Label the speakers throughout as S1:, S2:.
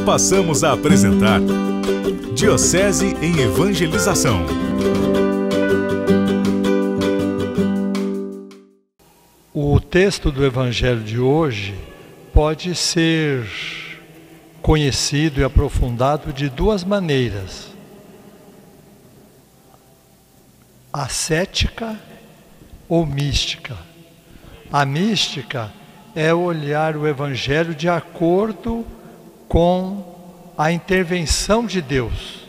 S1: passamos a apresentar Diocese em Evangelização.
S2: O texto do Evangelho de hoje pode ser conhecido e aprofundado de duas maneiras: ascética ou mística. A mística é olhar o Evangelho de acordo com a intervenção de Deus.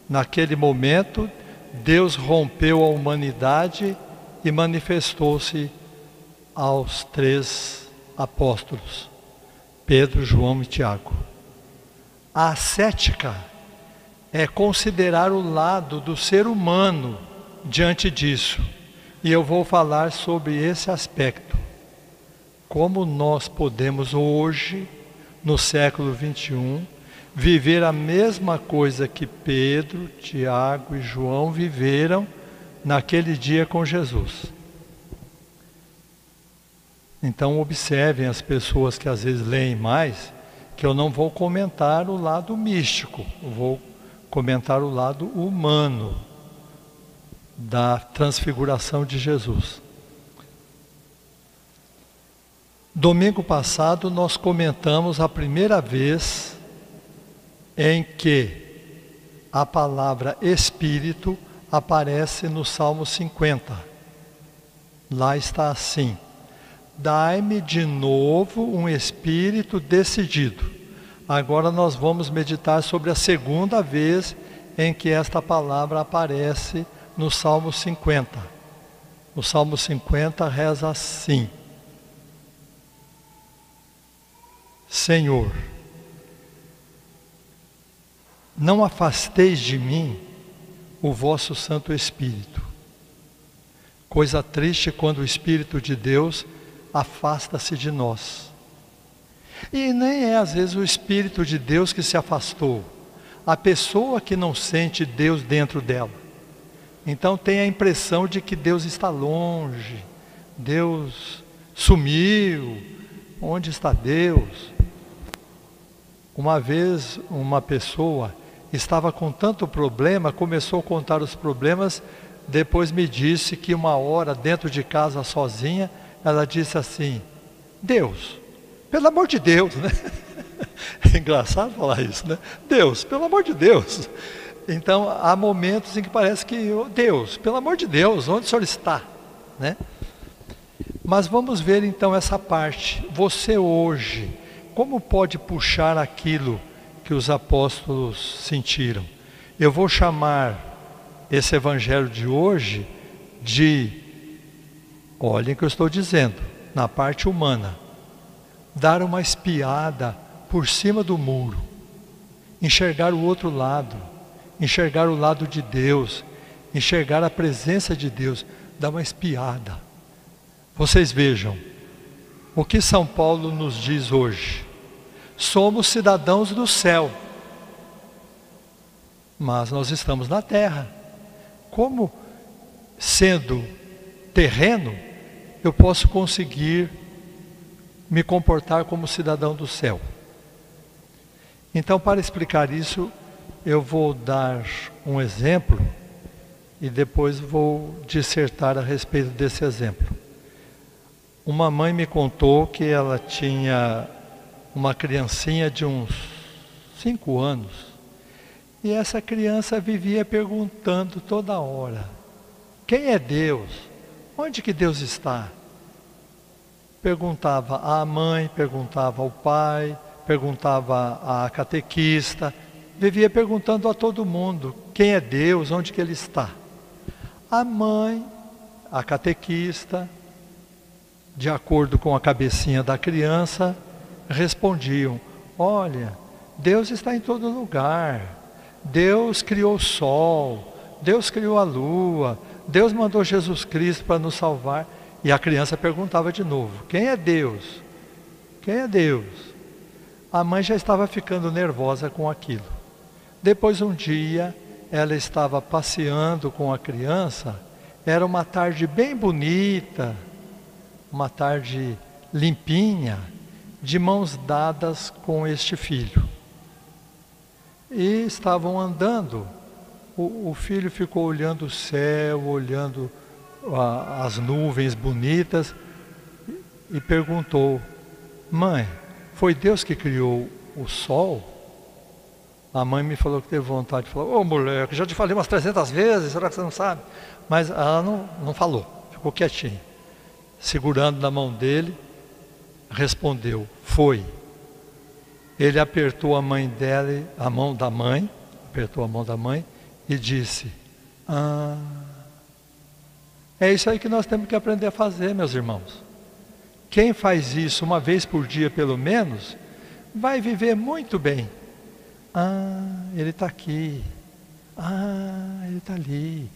S2: Naquele momento, Deus rompeu a humanidade e manifestou-se aos 3 apóstolos, Pedro, João e Tiago. A ascética é considerar o lado do ser humano diante disso. E eu vou falar sobre esse aspecto. Como nós podemos hoje, no século XXI, viver a mesma coisa que Pedro, Tiago e João viveram naquele dia com Jesus. Então observem as pessoas que às vezes leem mais, que eu não vou comentar o lado místico, eu vou comentar o lado humano da transfiguração de Jesus. Domingo passado nós comentamos a primeira vez em que a palavra Espírito aparece no Salmo 50. Lá está assim: dai-me de novo um espírito decidido. Agora nós vamos meditar sobre a segunda vez em que esta palavra aparece no Salmo 50. O Salmo 50 reza assim: Senhor, não afasteis de mim o vosso Santo Espírito. Coisa triste quando o Espírito de Deus afasta-se de nós. E nem é às vezes o Espírito de Deus que se afastou, a pessoa que não sente Deus dentro dela. Então tem a impressão de que Deus está longe, Deus sumiu, onde está Deus? Uma vez uma pessoa estava com tanto problema, começou a contar os problemas, depois me disse que uma hora dentro de casa sozinha, ela disse assim: Deus, pelo amor de Deus, né? É engraçado falar isso, né? Deus, pelo amor de Deus. Então há momentos em que parece que, Deus, pelo amor de Deus, onde o Senhor está? Né? Mas vamos ver então essa parte. Você hoje, como pode puxar aquilo que os apóstolos sentiram? Eu vou chamar esse evangelho de hoje de, olhem o que eu estou dizendo, na parte humana, dar uma espiada por cima do muro, enxergar o outro lado, enxergar o lado de Deus, enxergar a presença de Deus, dar uma espiada. Vocês vejam, o que São Paulo nos diz hoje: somos cidadãos do céu, mas nós estamos na terra. Como, sendo terreno, eu posso conseguir me comportar como cidadão do céu? Então, para explicar isso, eu vou dar um exemplo e depois vou dissertar a respeito desse exemplo. Uma mãe me contou que ela tinha uma criancinha de uns 5 anos e essa criança vivia perguntando toda hora: quem é Deus? Onde que Deus está? Perguntava à mãe, perguntava ao pai, perguntava à catequista, vivia perguntando a todo mundo: quem é Deus? Onde que Ele está? A mãe, a catequista, de acordo com a cabecinha da criança, respondiam: olha, Deus está em todo lugar. Deus criou o sol, Deus criou a lua, Deus mandou Jesus Cristo para nos salvar. E a criança perguntava de novo: quem é Deus? Quem é Deus? A mãe já estava ficando nervosa com aquilo. Depois, um dia, ela estava passeando com a criança. Era uma tarde bem bonita, uma tarde limpinha, de mãos dadas com este filho. E estavam andando. O filho ficou olhando o céu, olhando as nuvens bonitas e perguntou: mãe, foi Deus que criou o sol? A mãe me falou que teve vontade de falar: ô moleque, já te falei umas 300 vezes, será que você não sabe? Mas ela não falou, ficou quietinha. Segurando na mão dele, respondeu: foi. Ele apertou a mão da mãe, apertou a mão da mãe e disse: é isso aí que nós temos que aprender a fazer, meus irmãos. Quem faz isso uma vez por dia pelo menos, vai viver muito bem. Ele está aqui. Ele está ali.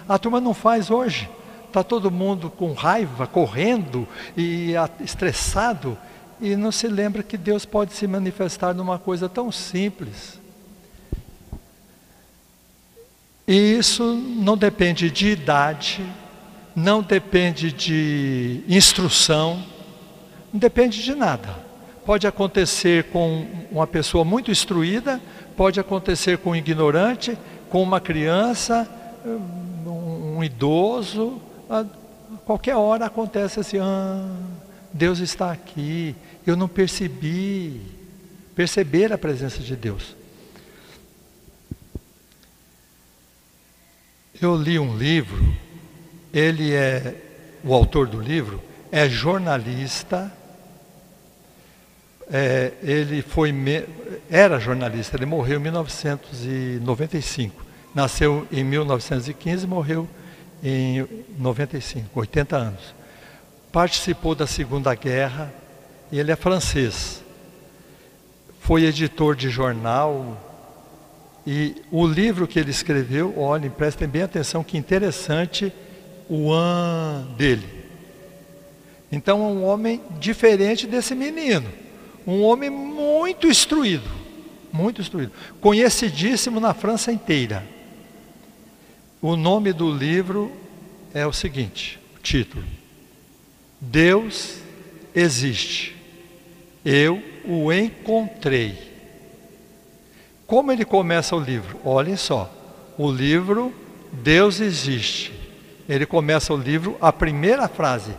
S2: A turma não faz hoje. Está todo mundo com raiva, correndo e estressado. E não se lembra que Deus pode se manifestar numa coisa tão simples. E isso não depende de idade, não depende de instrução, não depende de nada. Pode acontecer com uma pessoa muito instruída, pode acontecer com um ignorante, com uma criança, um idoso. A qualquer hora acontece assim: Deus está aqui, eu não percebi. Perceber a presença de Deus. Eu li um livro, o autor do livro é jornalista, era jornalista, ele morreu em 1995, nasceu em 1915 e morreu em 95, 80 anos. Participou da Segunda Guerra, e ele é francês. Foi editor de jornal, e o livro que ele escreveu, olhem, prestem bem atenção, que interessante o dele. Então é um homem diferente desse menino, um homem muito instruído, conhecidíssimo na França inteira. O nome do livro é o seguinte, o título: Deus existe, eu o encontrei. Como ele começa o livro? Olhem só, o livro Deus existe. Ele começa o livro, a primeira frase: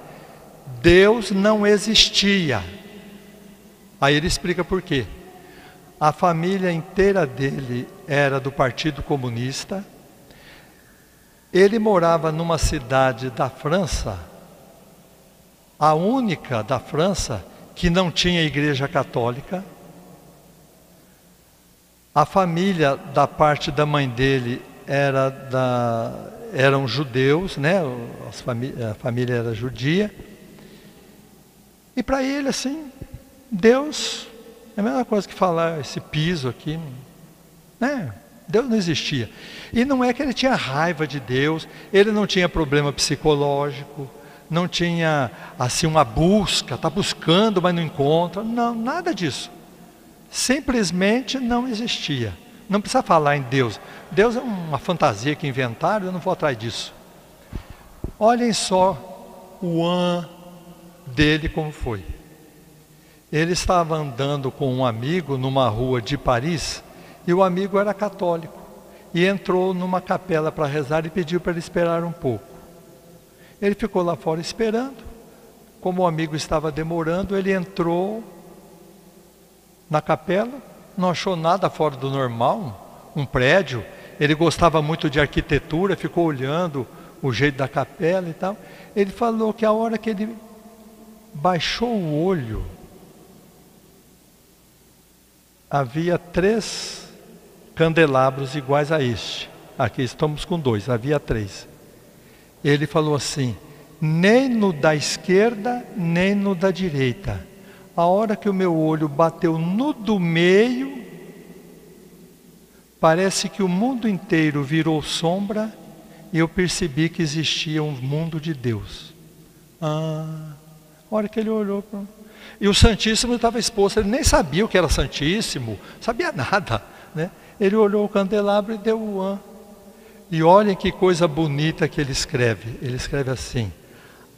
S2: Deus não existia. Aí ele explica por quê. A família inteira dele era do Partido Comunista. Ele morava numa cidade da França, a única da França que não tinha igreja católica. A família da parte da mãe dele eram judeus, né? A família era judia. E para ele, assim, Deus é a mesma coisa que falar esse piso aqui, né? Deus não existia. E não é que ele tinha raiva de Deus, ele não tinha problema psicológico, não tinha assim uma busca, está buscando, mas não encontra. Não, nada disso. Simplesmente não existia. Não precisa falar em Deus. Deus é uma fantasia que inventaram, eu não vou atrás disso. Olhem só o dele como foi. Ele estava andando com um amigo numa rua de Paris, e o amigo era católico, e entrou numa capela para rezar e pediu para ele esperar um pouco. Ele ficou lá fora esperando. Como o amigo estava demorando, ele entrou na capela, não achou nada fora do normal, um prédio. Ele gostava muito de arquitetura, ficou olhando o jeito da capela e tal. Ele falou que a hora que ele baixou o olho, havia 3 candelabros iguais a este. Aqui estamos com 2, havia 3. Ele falou assim: nem no da esquerda, nem no da direita. A hora que o meu olho bateu no do meio, parece que o mundo inteiro virou sombra e eu percebi que existia um mundo de Deus. A hora que ele olhou para... E o Santíssimo estava exposto, ele nem sabia o que era Santíssimo, sabia nada, né? Ele olhou o candelabro e deu o E olhem que coisa bonita que ele escreve. Ele escreve assim: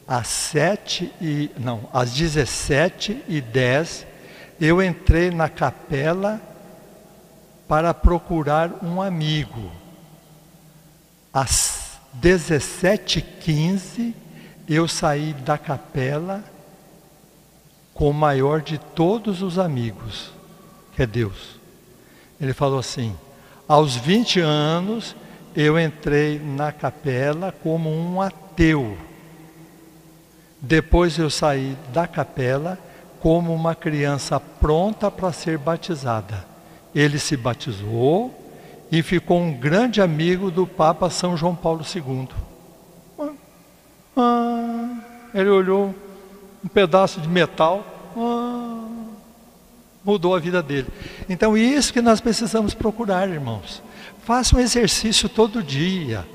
S2: às 17h10, eu entrei na capela para procurar um amigo. Às 17h15, eu saí da capela com o maior de todos os amigos, que é Deus. Ele falou assim: aos 20 anos, eu entrei na capela como um ateu. Depois eu saí da capela como uma criança pronta para ser batizada. Ele se batizou e ficou um grande amigo do Papa São João Paulo II. Ele olhou um pedaço de metal, mudou a vida dele. Então isso que nós precisamos procurar, irmãos. Faça um exercício todo dia,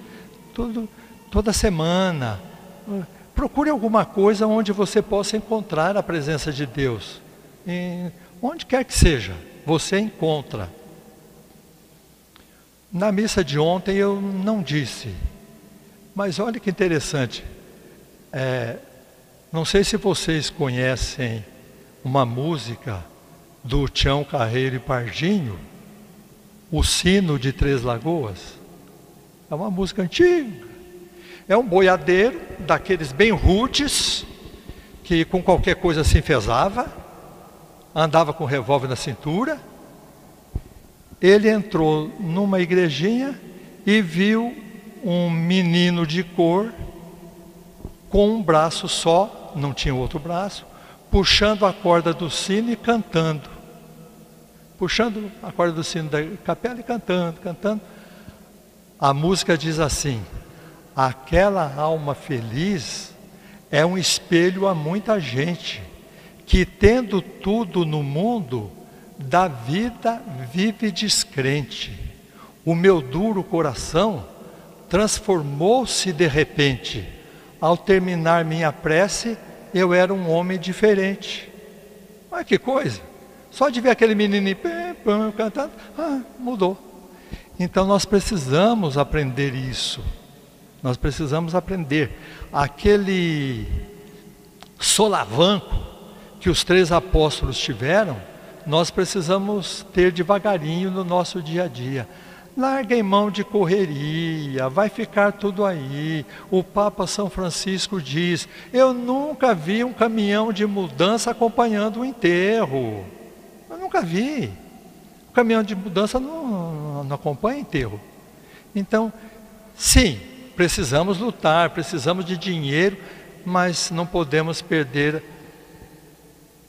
S2: toda semana. Procure alguma coisa onde você possa encontrar a presença de Deus. Onde quer que seja, você encontra. Na missa de ontem eu não disse, mas olha que interessante. Não sei se vocês conhecem uma música do Tião Carreiro e Pardinho, O Sino de Três Lagoas. É uma música antiga. É um boiadeiro, daqueles bem rudes, que com qualquer coisa se enfesava, andava com revólver na cintura. Ele entrou numa igrejinha e viu um menino de cor, com um braço só, não tinha outro braço, puxando a corda do sino e cantando. Puxando a corda do sino da capela e cantando. A música diz assim: aquela alma feliz é um espelho a muita gente, que tendo tudo no mundo, da vida vive descrente. O meu duro coração transformou-se de repente. Ao terminar minha prece, eu era um homem diferente. Olha que coisa! Só de ver aquele menininho cantando, mudou. Então nós precisamos aprender isso. Nós precisamos aprender. Aquele solavanco que os 3 apóstolos tiveram, nós precisamos ter devagarinho no nosso dia a dia. Larguem mão de correria, vai ficar tudo aí. O Papa São Francisco diz: eu nunca vi um caminhão de mudança acompanhando o enterro. Eu nunca vi. O caminhão de mudança não acompanha enterro. Então, sim, precisamos lutar, precisamos de dinheiro, mas não podemos perder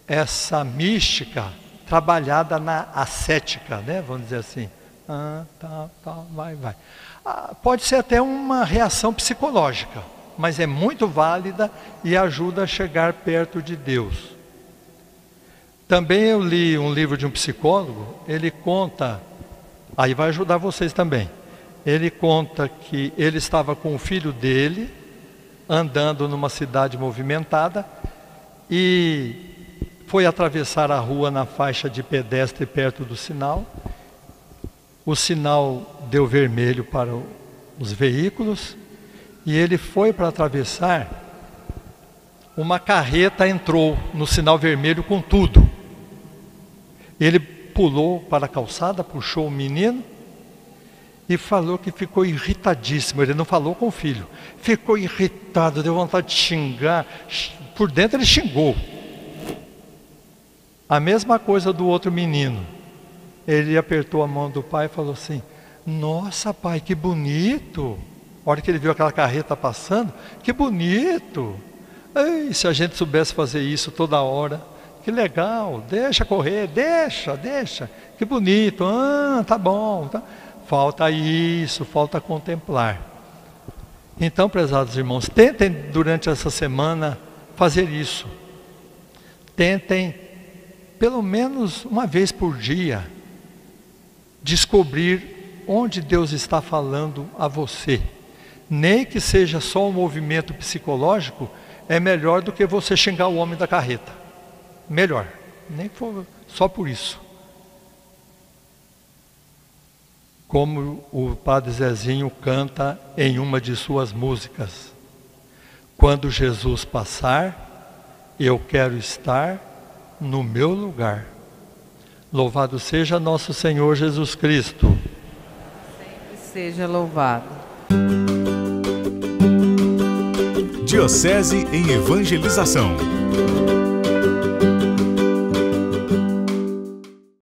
S2: essa mística trabalhada na ascética, né? Vamos dizer assim. Vai. Pode ser até uma reação psicológica, mas é muito válida e ajuda a chegar perto de Deus. Também eu li um livro de um psicólogo, ele conta, aí vai ajudar vocês também. Ele conta que ele estava com o filho dele, andando numa cidade movimentada, e foi atravessar a rua na faixa de pedestre perto do sinal. O sinal deu vermelho para os veículos, e ele foi para atravessar. Uma carreta entrou no sinal vermelho com tudo. Ele pulou para a calçada, puxou o menino e falou que ficou irritadíssimo. Ele não falou com o filho, ficou irritado, deu vontade de xingar. Por dentro ele xingou. A mesma coisa do outro menino. Ele apertou a mão do pai e falou assim: nossa, pai, que bonito. A hora que ele viu aquela carreta passando, que bonito. Ei, se a gente soubesse fazer isso toda hora, que legal, deixa correr, deixa, que bonito, tá bom. Tá. Falta isso, falta contemplar. Então, prezados irmãos, tentem durante essa semana fazer isso. Tentem, pelo menos uma vez por dia, descobrir onde Deus está falando a você. Nem que seja só um movimento psicológico, é melhor do que você xingar o homem da carreta. Melhor, nem que for só por isso. Como o Padre Zezinho canta em uma de suas músicas: quando Jesus passar, eu quero estar no meu lugar. Louvado seja nosso Senhor Jesus Cristo.
S3: Sempre seja louvado.
S1: Diocese em Evangelização.